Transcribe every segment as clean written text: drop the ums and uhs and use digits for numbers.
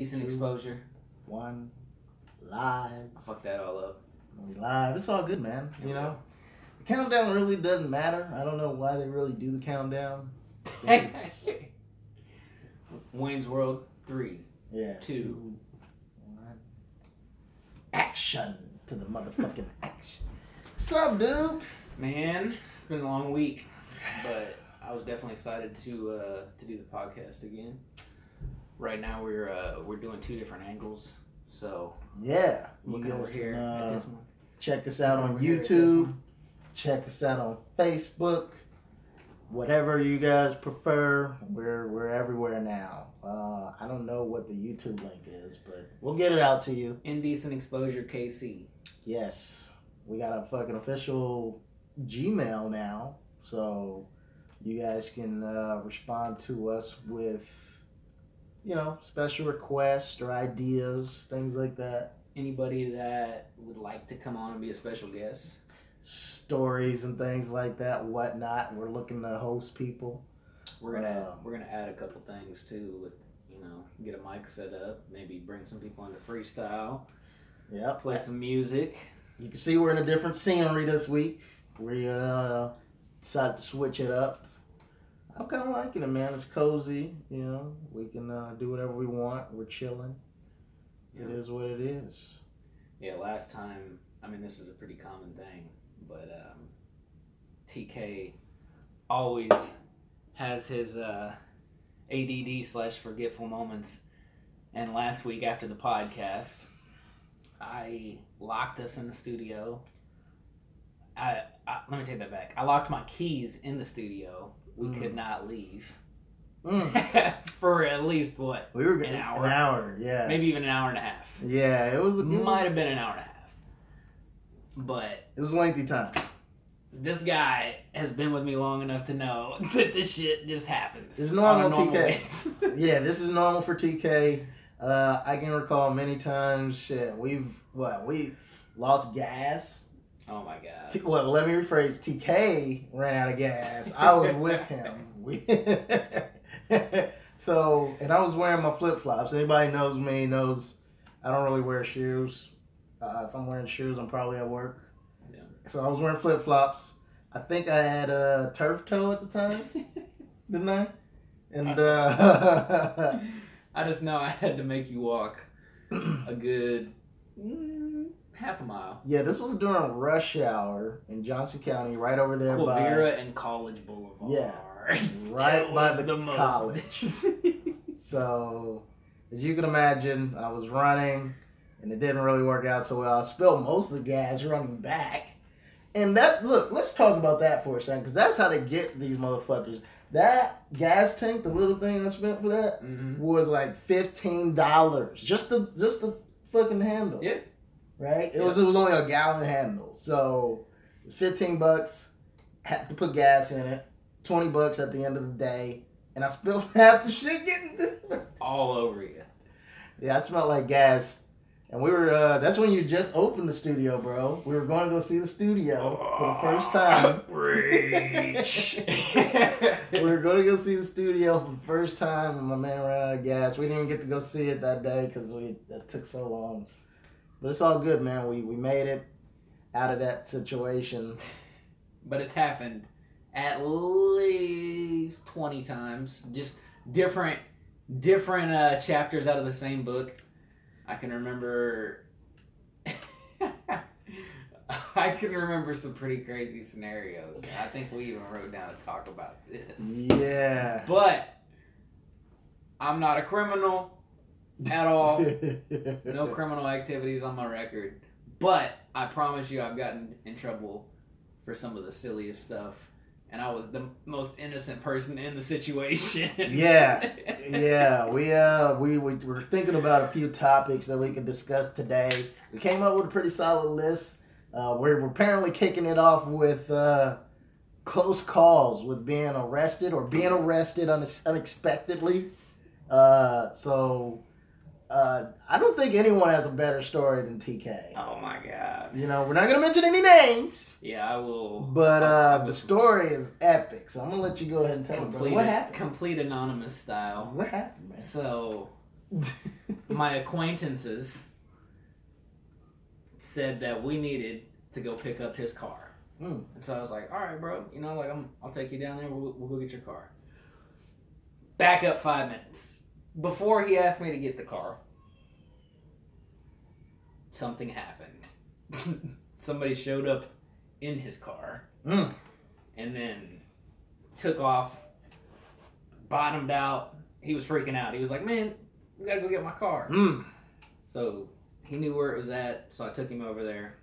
Indecent Exposure. 1, live. I fucked that all up. We live. It's all good, man. Here You we know, the countdown really doesn't matter. I don't know why they really do the countdown. I think it's- Wayne's World 3. yeah. 2. 1. Action to the motherfucking action. What's up, dude? Man, it's been a long week, but I was definitely excited to do the podcast again. Right now we're doing 2 different angles, so Yeah. looking over here at this one. Check us out on Over here at this YouTube. one. Check us out on Facebook. Whatever you guys prefer, we're everywhere now. I don't know what the YouTube link is, but we'll get it out to you. Indecent Exposure KC. Yes, we got a fucking official Gmail now, so you guys can respond to us with, you know, special requests or ideas, things like that. Anybody that would like to come on and be a special guest. Stories and things like that, whatnot. We're looking to host people. We're gonna add a couple things too. With get a mic set up, maybe bring some people into freestyle. Yep. Play some music. You can see we're in a different scenery this week. We decided to switch it up. I'm kind of liking it, man. It's cozy. You know, we can do whatever we want. We're chilling. Yeah. It is what it is. Yeah, last time, I mean, this is a pretty common thing, but TK always has his ADD/forgetful moments. And last week after the podcast, I locked us in the studio. Let me take that back. I locked my keys in the studio. We could not leave. For at least, what? We were an hour? An hour, yeah. Maybe even an hour and a half. Yeah, it Might have been an hour and a half. But it was a lengthy time. this guy has been with me long enough to know that this shit just happens. It's normal, TK. Ways. Yeah, this is normal for TK. I can recall many times, shit, we lost gas. Oh my god. Let me rephrase. TK ran out of gas. I was with him. So, and I was wearing my flip-flops. Anybody knows me knows I don't really wear shoes. If I'm wearing shoes, I'm probably at work. Yeah. So I was wearing flip-flops. I think I had a turf toe at the time, didn't I? And I just know I had to make you walk a good half a mile. Yeah, this was during rush hour in Johnson County, right over there Quivira and College Boulevard. Yeah, right by the most. college. So, as you can imagine, I was running, and it didn't really work out so well. I spilled most of the gas running back. And let's talk about that for a second, because that's how they get these motherfuckers. That gas tank, the little thing I spent for that, was like $15 just the fucking handle. Yeah. Right? It was only a gallon handle, so it was $15. Had to put gas in it. $20 at the end of the day, and I spilled half the shit getting all over you. Yeah, I smelled like gas. And we were, that's when you just opened the studio, bro. We were going to go see the studio for the first time. Reach. We were going to go see the studio for the first time, and my man ran out of gas. We didn't even get to go see it that day because that took so long. But it's all good, man. We made it out of that situation. But it's happened at least 20 times. Just different chapters out of the same book. I can remember some pretty crazy scenarios. I think we even wrote down to talk about this. Yeah. But I'm not a criminal at all. No criminal activities on my record. But I promise you I've gotten in trouble for some of the silliest stuff. And I was the most innocent person in the situation. Yeah. We were thinking about a few topics that we could discuss today. We came up with a pretty solid list. We're apparently kicking it off with close calls with being arrested or being arrested unexpectedly. I don't think anyone has a better story than TK. Oh my god. You know, we're not going to mention any names. Yeah, I will. But the story is epic, so I'm going to let you go ahead and tell me, bro. What happened? Complete anonymous style. What happened, man? So, my acquaintances said that we needed to go pick up his car. And so I was like, all right, bro, you know, like I'll take you down there. We'll go get your car. Back up 5 minutes. Before he asked me to get the car, something happened. Somebody showed up in his car and then took off, bottomed out. He was freaking out. He was like, man, we gotta go get my car. So he knew where it was at, so I took him over there.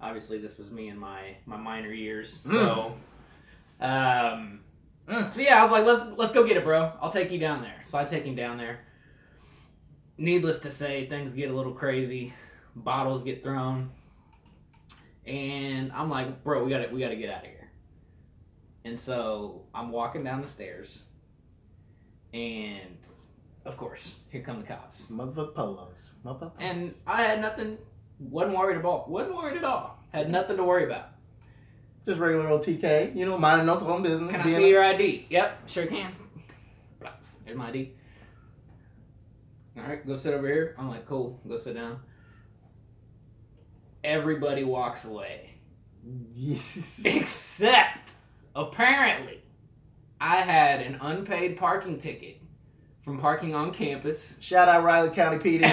Obviously, this was me in my minor years. So, so yeah, I was like, let's go get it, bro. I'll take you down there. So I take him down there. Needless to say, things get a little crazy. Bottles get thrown. And I'm like, bro, we gotta get out of here. And so I'm walking down the stairs. And, of course, here come the cops. Motherfucker polos. And I had nothing, wasn't worried at all. Had nothing to worry about. Just regular old TK, you know, minding us own business. Can I see your ID? Yep, sure can. There's my ID. All right, go sit over here. I'm like, cool, go sit down. Everybody walks away. Except, apparently, I had an unpaid parking ticket from parking on campus. Shout out Riley County PD.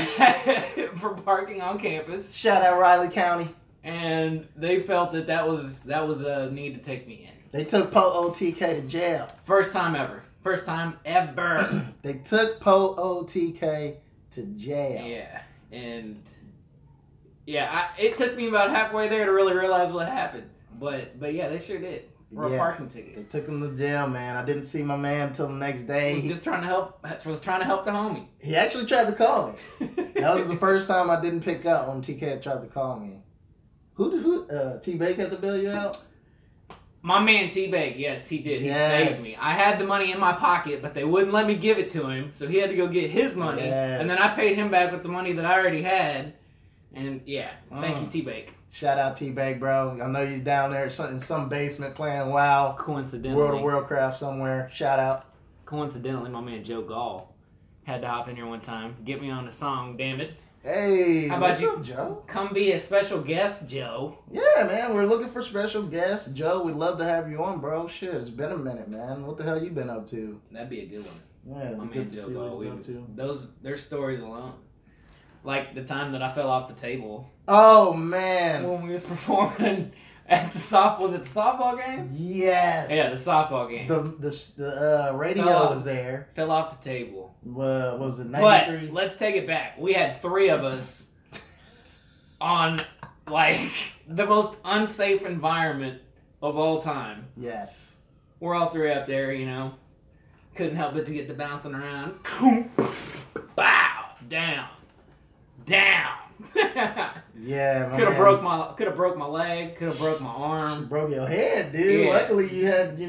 For parking on campus. Shout out Riley County. And they felt that was a need to take me in. They took Po OTK to jail. First time ever. They took Po OTK to jail. Yeah. And yeah, it took me about halfway there to really realize what happened. But yeah, they sure did. For a parking ticket. They took him to jail, man. I didn't see my man until the next day. He was just trying to help. Was trying to help the homie. He actually tried to call me. That was the first time I didn't pick up when TK tried to call me. Who T-Bake had to bail you out? My man T-Bake, yes, he did. He Yes. saved me. I had the money in my pocket, but they wouldn't let me give it to him, so he had to go get his money. Yes. And then I paid him back with the money that I already had. And yeah, thank you, T-Bake. Shout out T-Bake, bro. I know he's down there in some basement playing WoW. Coincidentally. World of Warcraft somewhere. Shout out. Coincidentally, my man Joe Gall had to hop in here one time, get me on the song, damn it. Hey, how about what's you, up, Joe? Come be a special guest, Joe. Yeah, man, we're looking for special guests. Joe, we'd love to have you on, bro. Shit, it's been a minute, man. What the hell you been up to? That'd be a good one. Yeah, my man Joe Gall. Their stories alone. Like the time that I fell off the table. Oh, man. When we was performing at the softball game? Yes. Yeah, the softball game. The radio was there. Fell off the table. What was it, 93? But let's take it back. We had 3 of us on, like, the most unsafe environment of all time. Yes. We're all 3 up there, you know. Couldn't help but to get to bouncing around. Bow! Down. Yeah, man. Could have broke my leg. Could have broke my arm. She broke your head, dude. Yeah. Luckily, you had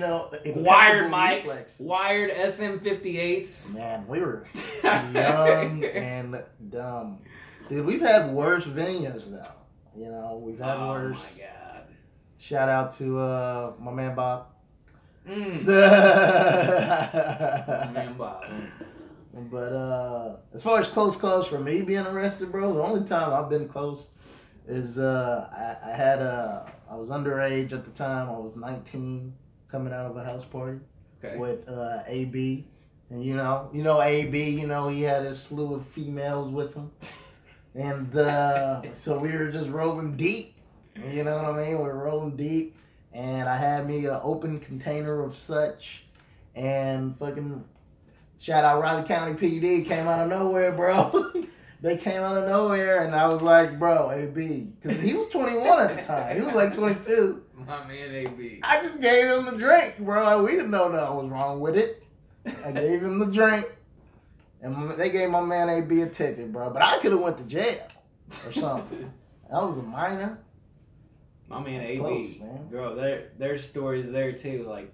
wired mics, reflexes. wired SM58s. Man, we were young and dumb, dude. We've had worse venues though. You know, we've had worse. Oh my god! Shout out to my man Bob. My man Bob. But as far as close calls for me being arrested, bro, the only time I've been close is I was underage at the time. I was 19, coming out of a house party with AB, and you know AB, he had his slew of females with him, and so we were just rolling deep. You know what I mean? We were rolling deep, and I had me an open container of such, and fucking. Shout out Riley County PD, came out of nowhere, bro. They came out of nowhere, and I was like, bro, AB. Because he was 21 at the time. He was like 22. My man AB. I just gave him the drink, bro. We didn't know nothing was wrong with it. I gave him the drink, and they gave my man AB a ticket, bro. But I could have went to jail or something. That was a minor. My man That's AB. close, man. Bro, there's stories there, too. Like,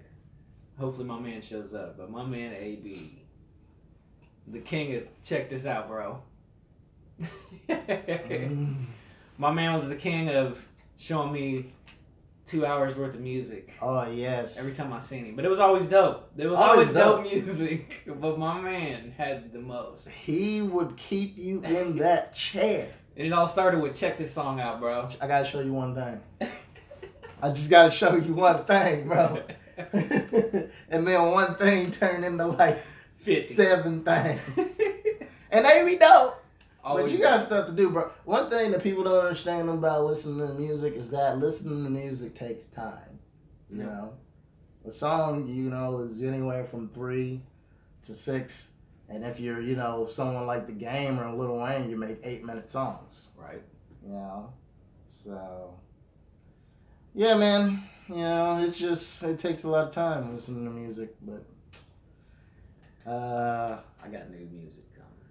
hopefully my man shows up. But my man AB. The king of, check this out, bro. My man was the king of showing me 2 hours worth of music. Oh, yes. Every time I seen him. But it was always dope. There was always dope music. But my man had the most. He would keep you in that chair. And it all started with check this song out, bro. I gotta show you one thing. I just gotta show you one thing, bro. And then one thing turned into like 50. 7 things. And they be dope. Always But you got stuff to do, bro. One thing that people don't understand about listening to music is that listening to music takes time. You know? A song, you know, is anywhere from 3 to 6. And if you're, you know, someone like The Game or Lil Wayne, you make 8-minute songs. Right. You know? So, yeah, man. You know, it's just, it takes a lot of time listening to music, but, I got new music coming.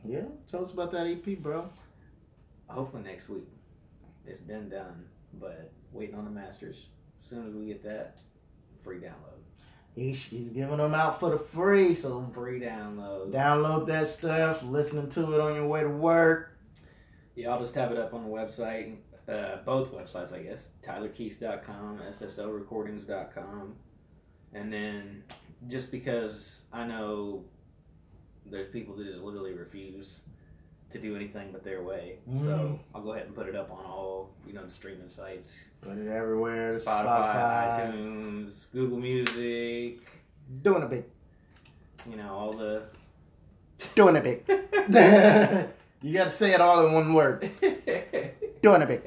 yeah, tell us about that EP, bro. Hopefully next week. It's been done, but waiting on the masters. As soon as we get that, free download. He's giving them out for the free, so Free download. download that stuff, listening to it on your way to work. Yeah, I'll just have it up on the website. Both websites, I guess. TylerKeese.com, SSLRecordings.com. And then, just because I know there's people that just literally refuse to do anything but their way. So I'll go ahead and put it up on all, you know, the streaming sites. Put it everywhere. Spotify, iTunes, Google Music. Doing it big. You know, all the... Doing it big. You gotta say it all in one word. Doing it big.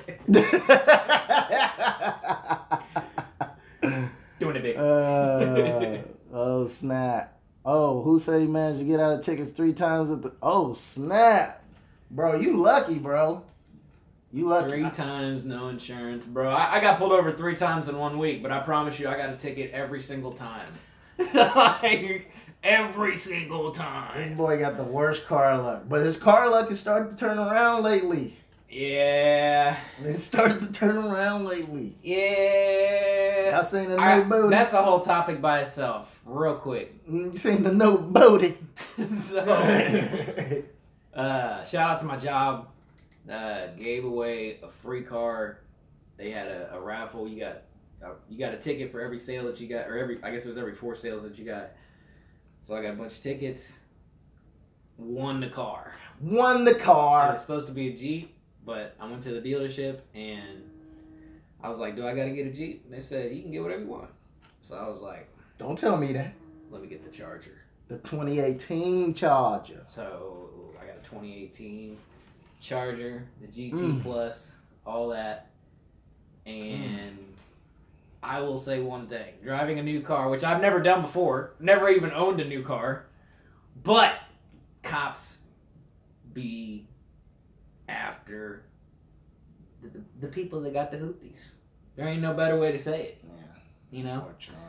Doing it big. Oh, snap. Oh, who said he managed to get out of tickets 3 times at the... Oh, snap. Bro, you lucky, bro. You lucky. 3 times, no insurance. Bro, I got pulled over 3 times in 1 week, but I promise you I got a ticket every single time. Like, every single This time. boy got the worst car luck. But his car luck has started to turn around lately. Yeah. It started to turn around lately. Yeah. I seen the no boating. That's a whole topic by itself, real quick. You seen the no boating. So, shout out to my job. Gave away a free car. They had a raffle. You got a ticket for every sale that you got, or I guess it was every 4 sales that you got. So I got a bunch of tickets. Won the car. Won the It car. was supposed to be a Jeep, but I went to the dealership and I was like, "Do I got to get a Jeep?" And they said, "You can get whatever you want." So I was like, Don't tell me that. "Let me get the Charger." The 2018 Charger. So I got a 2018 Charger, the GT Plus, all that. And I will say one thing. Driving a new car, which I've never done before, never even owned a new car, but cops be after the people that got the hoopties. There ain't no better way to say it. Yeah. You know? Poor Charlie.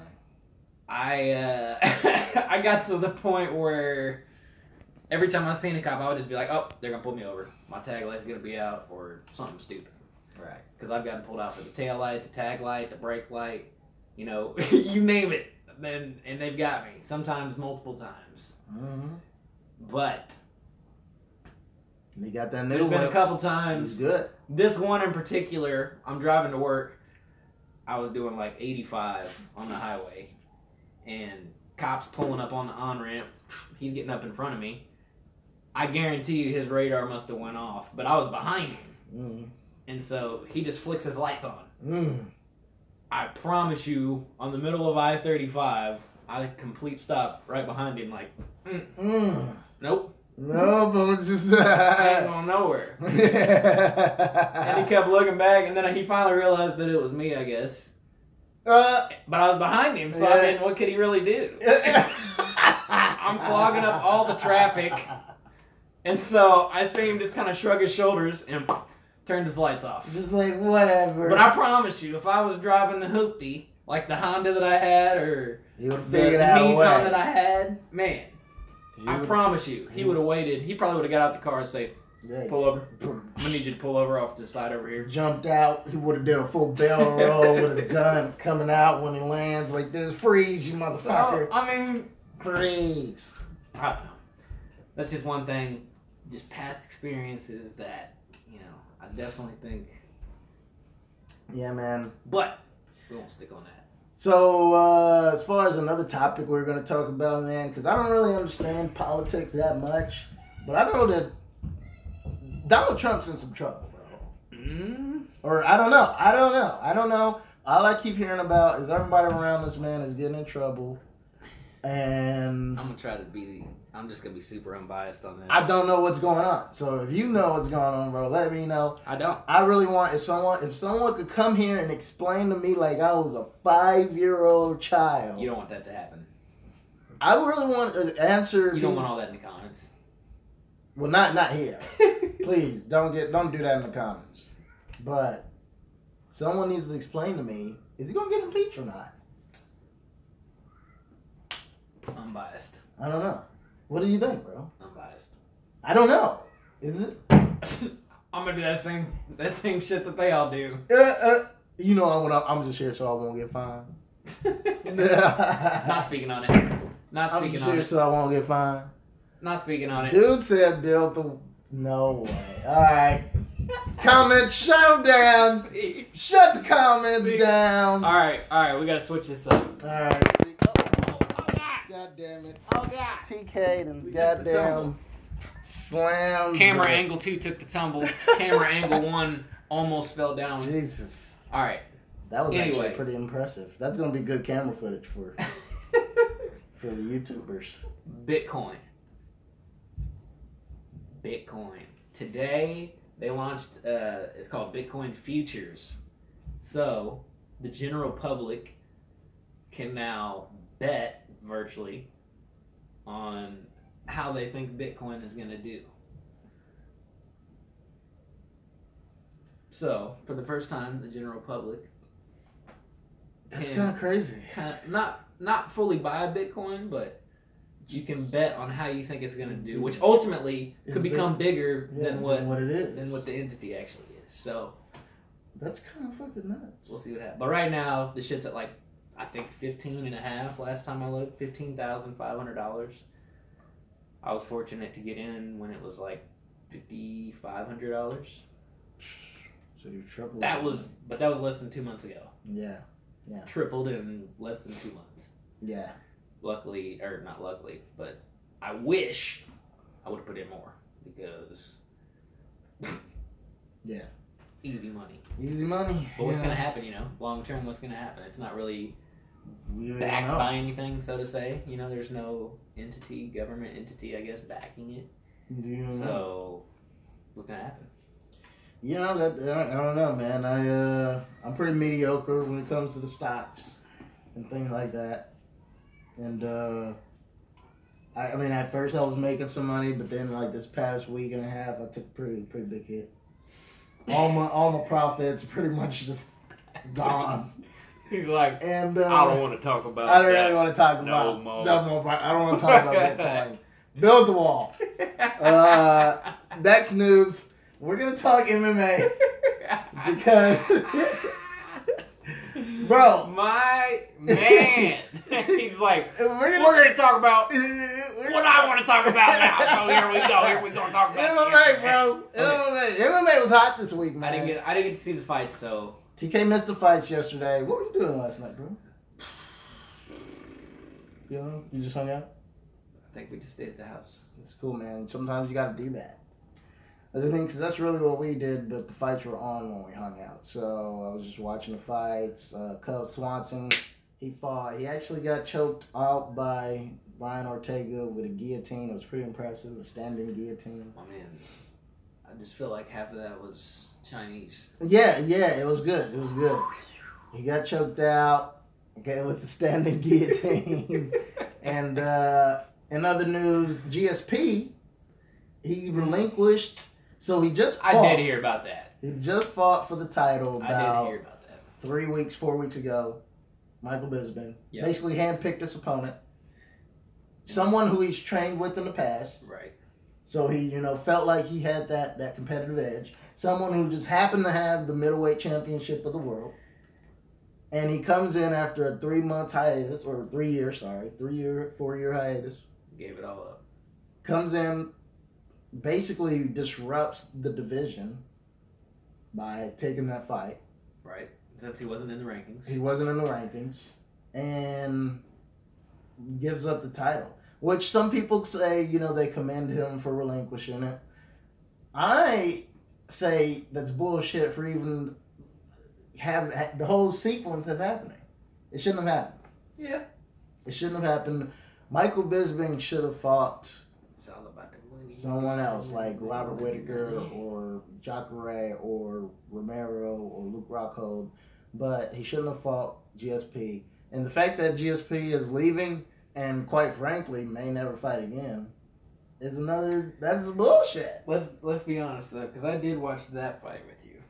I got to the point where every time I seen a cop, I would just be like, "Oh, they're gonna pull me over. My tag light's gonna be out," or something stupid. Right. Because I've gotten pulled out for the tail light, the tag light, the brake light, you know, you name it. And they've got me. Sometimes multiple times. Mm-hmm. But He got that new there's been whip. a couple times. He's good. This one in particular, I'm driving to work. I was doing like 85 on the highway. And cops pulling up on the on-ramp. He's getting up in front of me. I guarantee you his radar must have went off. But I was behind him. Mm. And so he just flicks his lights on. Mm. I promise you, on the middle of I-35, I complete stop right behind him like, nope. No, but just... I ain't going nowhere. And he kept looking back, and then he finally realized that it was me, I guess. But I was behind him, so I mean, what could he really do? I'm clogging up all the traffic. And so I see him just kind of shrug his shoulders and turned his lights off. Just like, whatever. But I promise you, if I was driving the hoopty, like the Honda that I had, or He would have the figured out a way. Nissan that I had, man, I promise you, he would have waited. He probably would have got out the car and said, "Pull over. I'm gonna need you to pull over off to the side over here." Jumped out. He would have did a full barrel roll with his gun coming out when he lands like this. Freeze, you motherfucker. So, I mean, freeze. I don't know. That's just one thing. Just past experiences that, you know, I definitely think. Yeah, man. But We won't stick on that. So, as far as another topic we're going to talk about, man, because I don't really understand politics that much, but I know that Donald Trump's in some trouble, bro. Or I don't know. All I keep hearing about is everybody around this man is getting in trouble. And I'm just gonna be super unbiased on this. I don't know what's going on. So if you know what's going on, bro, let me know. I don't. I really want if someone could come here and explain to me like I was a 5-year-old child. You don't want that to happen. I really want an answer. You don't want all that in the comments. Well, not here. Please don't do that in the comments. But someone needs to explain to me: is he gonna get impeached or not? Unbiased. I don't know. What do you think, bro? Unbiased. I don't know. Is it? I'm gonna do that same shit that they all do. You know, I'm just here so I won't get fined. Not speaking on it. I'm just here so I won't get fined. Not speaking on it. Dude said build the. No way. All right. Comments, shut them down. Shut the comments down. All right. We gotta switch this up. All right. God damn it. Oh god. TK and goddamn slam. Camera angle 2 took the tumble. Camera angle 1 almost fell down. Jesus. All right. That was actually pretty impressive. That's gonna be good camera footage for the YouTubers. Bitcoin. Today they launched. It's called Bitcoin Futures. So the general public can now bet virtually on how they think Bitcoin is going to do. So, for the first time, the general public That's kind of crazy. Not fully buy a Bitcoin, but you can bet on how you think it's going to do, which ultimately could become bigger than what it is, than what the entity actually is. So, that's kind of fucking nuts. We'll see what happens. But right now, the shit's at like, I think 15.5 last time I looked, $15,500. I was fortunate to get in when it was like $5,500. So you tripled. That was less than 2 months ago. Yeah. Tripled in less than 2 months. Yeah. Luckily, or not luckily, but I wish I would have put in more because. Yeah. Easy money. But what's gonna happen? Long term, what's gonna happen? It's not really backed by anything, so to say. There's no government entity, I guess, backing it. So, what's gonna happen? I don't know, man. I'm pretty mediocre when it comes to the stocks and things like that. And I mean, at first I was making some money, but then like this past week and a half, I took a pretty big hit. All my profits pretty much just gone. He's like, and I don't want to talk about. I don't really want to talk about. No more. I don't want to talk about Bitcoin. Build the wall. Next news. We're gonna talk MMA because, bro, my man, he's like, we're gonna talk about what I want to talk about now. So here we go. Talk about MMA, bro. Okay. MMA was hot this week, man. I didn't get to see the fights, so TK missed the fights yesterday. What were you doing last night, bro? You just hung out? I think we just stayed at the house. It's cool, man. Sometimes you gotta do that. I mean, because that's really what we did, but the fights were on when we hung out. So I was just watching the fights. Cub Swanson, he fought. He actually got choked out by Brian Ortega with a guillotine. It was pretty impressive, a standing guillotine. Oh, man. I just feel like half of that was Chinese. Yeah, it was good. He got choked out, with the standing guillotine. And in other news, GSP, he relinquished. So he just fought. I did hear about that. He just fought for the title I did hear about that. 4 weeks ago. Michael Bisping. Yep. Basically handpicked his opponent. Someone who he's trained with in the past. Right. So he, felt like he had that competitive edge. Someone who just happened to have the middleweight championship of the world. And he comes in after a 3-month hiatus, or 4-year hiatus. Gave it all up. Comes in, basically disrupts the division by taking that fight. Right. Since he wasn't in the rankings. He wasn't in the rankings. And gives up the title. Which some people say, they commend him for relinquishing it. I say that's bullshit for even have the whole sequence of happening. It shouldn't have happened. Yeah. It shouldn't have happened. Michael Bisping should have fought It's all about the winning. Someone else like Robert Whittaker or Jacare or Romero or Luke Rockhold, but he shouldn't have fought GSP. And the fact that GSP is leaving and quite frankly may never fight again is that's bullshit. Let's be honest though, because I did watch that fight with you,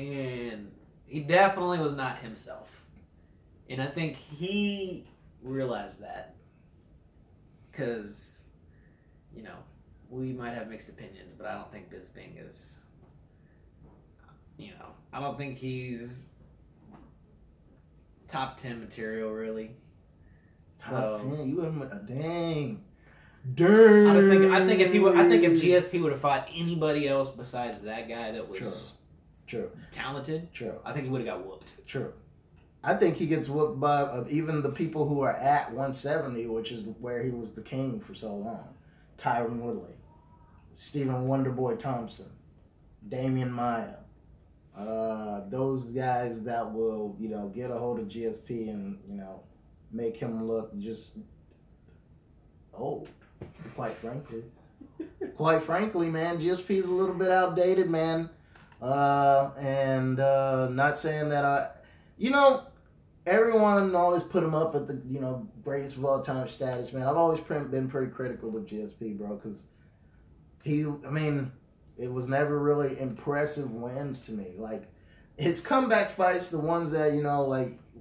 and he definitely was not himself, and I think he realized that, because we might have mixed opinions, but I don't think Bisping is, I don't think he's top 10 material really. Top 10, you haven't a dang. I think if GSP would have fought anybody else besides that guy that was true talented, I think he would have got whooped. True. I think he gets whooped by even the people who are at 170, which is where he was the king for so long. Tyron Woodley, Stephen Wonderboy Thompson, Damian Maia. Those guys that will, get a hold of GSP and, make him look just old, quite frankly. Quite frankly, man, GSP is a little bit outdated, man. And not saying that everyone always put him up at the, greatest of all time status, man. I've always been pretty critical of GSP, bro, because it was never really impressive wins to me. Like, his comeback fights, the ones that,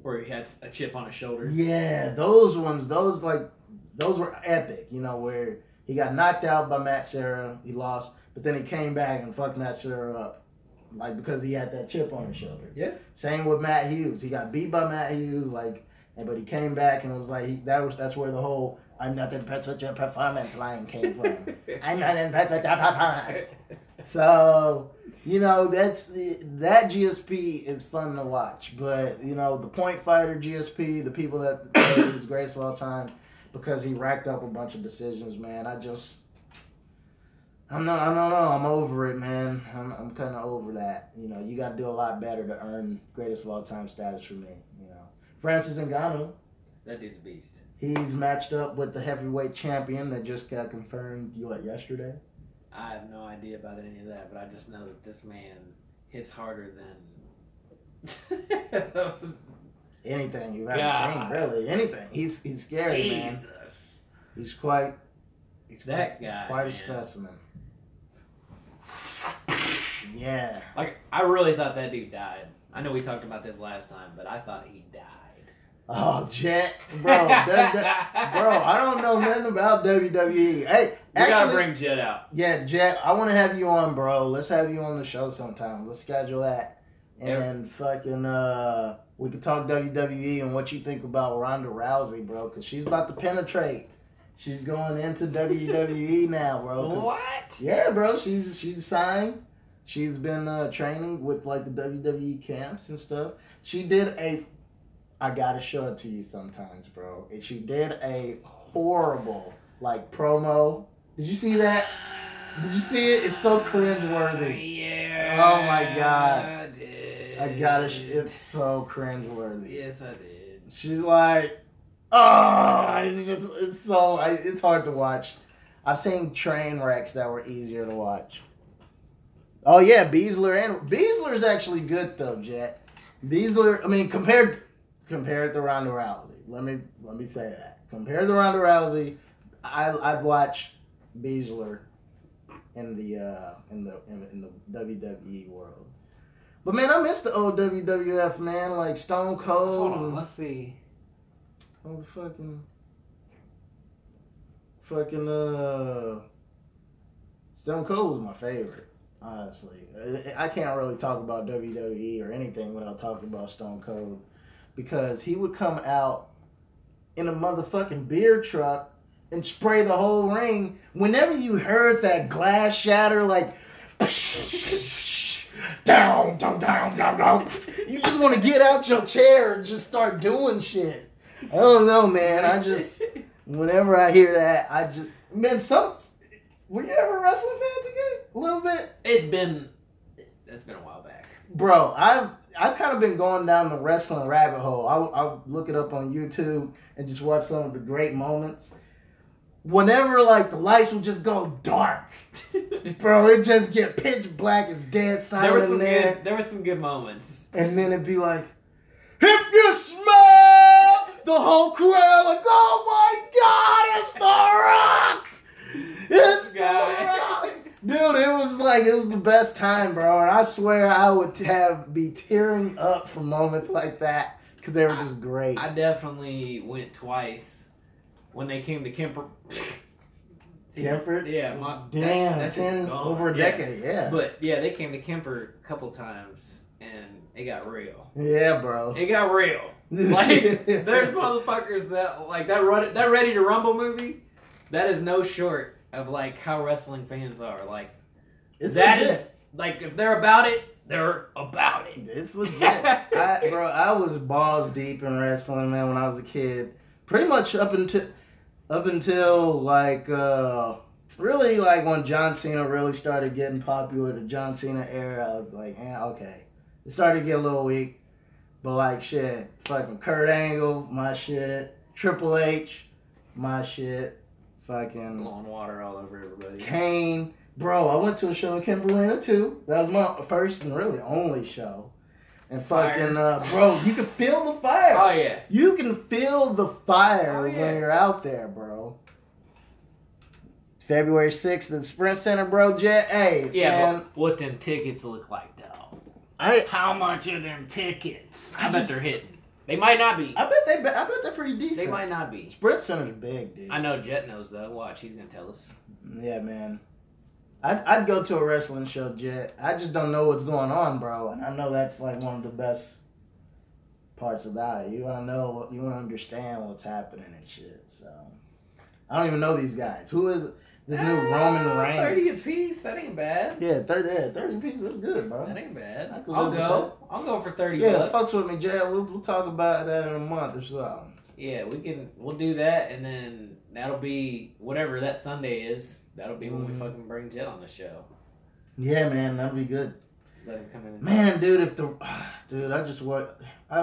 where he had a chip on his shoulder. Yeah, those ones, those were epic, where he got knocked out by Matt Serra, he lost, but then he came back and fucked Matt Serra up. Like, because he had that chip on his shoulder. Yeah. Same with Matt Hughes. He got beat by Matt Hughes, but he came back and it was like that's where the whole "I'm not impressed with your performance" line came from. I'm not impressed with your performance. So, that GSP is fun to watch. But, the point fighter GSP, the people that say he's greatest of all time because he racked up a bunch of decisions, man. I don't know. I'm over it, man. I'm kind of over that. You got to do a lot better to earn greatest of all time status for me. Francis Ngannou. That dude's a beast. He's matched up with the heavyweight champion that just got confirmed, yesterday? I have no idea about any of that, but I just know that this man hits harder than anything you've ever seen, really. Anything. He's scary, man. Jesus. He's quite a specimen. Yeah. Like, I really thought that dude died. I know we talked about this last time, but I thought he died. Oh, Jet, bro, bro, I don't know nothing about WWE. Hey, we gotta bring Jet out. Yeah, Jet, I want to have you on, bro. Let's have you on the show sometime. Let's schedule that, and fucking we can talk WWE and what you think about Ronda Rousey, bro, because she's about to penetrate. She's going into WWE now, bro. What? Yeah, bro. She's signed. She's been training with the WWE camps and stuff. She did I gotta show it to you sometimes, bro. She did a horrible promo. Did you see that? Did you see it? It's so cringeworthy. Yeah. Oh my god. I did. It's so cringeworthy. Yes, I did. She's like, it's hard to watch. I've seen train wrecks that were easier to watch. Oh yeah, Beasler's actually good though, Jet. Beasler, compared to Ronda Rousey. Let me say that. Compared to Ronda Rousey, I'd watch Beasler in the WWE world. But man, I miss the old WWF, man, like Stone Cold. Hold on, let's see. Oh, fucking Stone Cold was my favorite, honestly. I can't really talk about WWE or anything without talking about Stone Cold, because he would come out in a motherfucking beer truck and spray the whole ring. Whenever you heard that glass shatter, Down, down, down, down, down. You just want to get out your chair and just start doing shit. I don't know, man. Whenever I hear that, man, were you ever a wrestling fan today? A little bit? That's been a while back. Bro, I've kind of been going down the wrestling rabbit hole. I'll look it up on YouTube and just watch some of the great moments. Whenever, like, the lights would just go dark, bro, it just get pitch black. It's dead silent in there. There were some good moments. And then it'd be like, if you smell the whole crowd, like, oh my God, it's The Rock! It's The Rock! Dude, it was the best time, bro. And I swear I would be tearing up for moments like that because they were just great. I definitely went twice. When they came to Kemper. Kemper? Yeah. That's over a decade, yeah. But, yeah, they came to Kemper a couple times, and it got real. Yeah, bro. It got real. Like, there's motherfuckers that, like, that Ready to Rumble movie, that is no short of, like, how wrestling fans are. Like, it's that legit. is, like, if they're about it, they're about it. It's legit. I was balls deep in wrestling, man, when I was a kid. Pretty much up until like really like when John Cena really started getting popular, the John Cena era, I was like, okay. It started to get a little weak. But like shit, fucking Kurt Angle, my shit. Triple H, my shit. Fucking blowing water all over everybody. Kane. Bro, I went to a show in Kemper Arena too. That was my first and really only show. And fucking, bro, you can feel the fire. Oh, yeah. You can feel the fire when you're out there, bro. February 6th at the Sprint Center, bro. Hey, yeah, man. but what them tickets look like, though? How much are them tickets? I bet they're hitting. They might not be. I bet they're pretty decent. They might not be. Sprint Center's big, dude. I know Jet knows, though. Watch, he's going to tell us. Yeah, man. I'd go to a wrestling show, Jet. I just don't know what's going on, bro. And I know that's like one of the best parts about it. You want to know, you want to understand what's happening and shit. So I don't even know these guys. Who is this new Roman Reigns? 30 apiece. That ain't bad. Yeah, 30 pieces. That's good, bro. That ain't bad. I'll go. I'll go for 30 bucks. bucks. Fucks with me, Jet. We'll talk about that in a month or so. Yeah, we'll do that, and then that'll be whatever that Sunday is. That'll be when we fucking bring Jet on the show. Yeah, man, that'll be good. Let him come in. Man, dude, I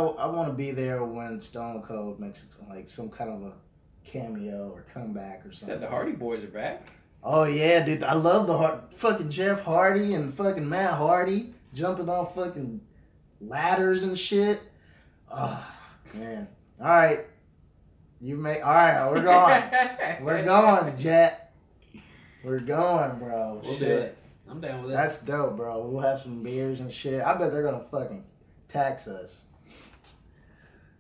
want to be there when Stone Cold makes like some kind of a cameo or comeback or something. Said the Hardy Boys are back. Oh yeah, dude, I love fucking Jeff Hardy and fucking Matt Hardy jumping off fucking ladders and shit. Oh man, all right. All right, we're going. We're going, Jet. We're going, bro. We'll do it. I'm down with it. That's dope, bro. We'll have some beers and shit. I bet they're going to fucking tax us.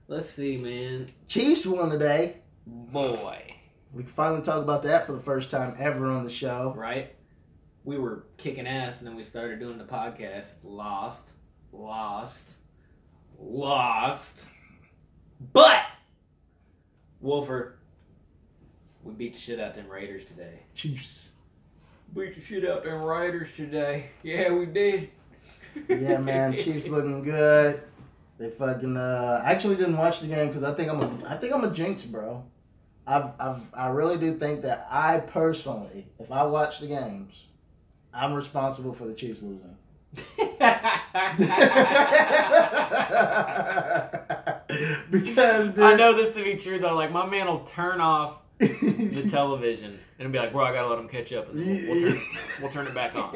Let's see, man. Chiefs won today. Boy. We can finally talk about that for the first time ever on the show. Right? We were kicking ass, and then we started doing the podcast. Lost. But Wolfer, we beat the shit out them Raiders today. Chiefs. Beat the shit out them Raiders today. Yeah, we did. Yeah, man. Chiefs looking good. They fucking I actually didn't watch the game because I think I'm a jinx, bro. I really do think that I personally, if I watch the games, I'm responsible for the Chiefs losing. Because dude, I know this to be true though. Like my man will turn off the television and be like, "Bro, I gotta let him catch up, and we'll turn it back on."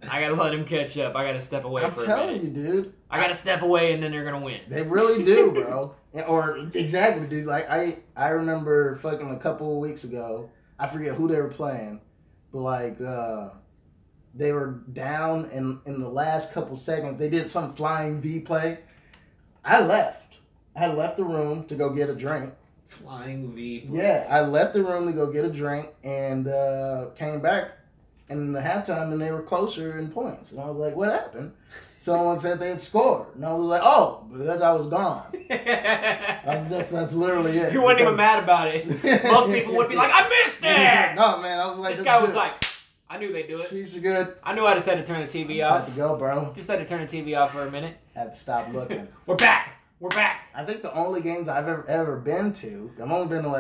I gotta let him catch up. I gotta step away for a minute. I'm telling you, dude. I gotta step away, and then they're gonna win. They really do, bro. Or exactly, dude. Like I remember fucking a couple of weeks ago. I forget who they were playing, but like they were down in the last couple seconds. They did some flying V play. I left the room to go get a drink. Flying V play. Yeah, I left the room to go get a drink and came back in the halftime and they were closer in points. And I was like, what happened? Someone said they had scored. And I was like, oh, because I was gone. That's literally it. You weren't even mad about it. Most people would be like, I missed it! No, man, I was like, this guy was like, I knew they'd do it. Chiefs are good. I knew I just had to turn the TV Just off. had to go, bro. Just had to turn the TV off for a minute. Had to stop looking. We're back. We're back. I think the only games I've ever been to, I've only been to like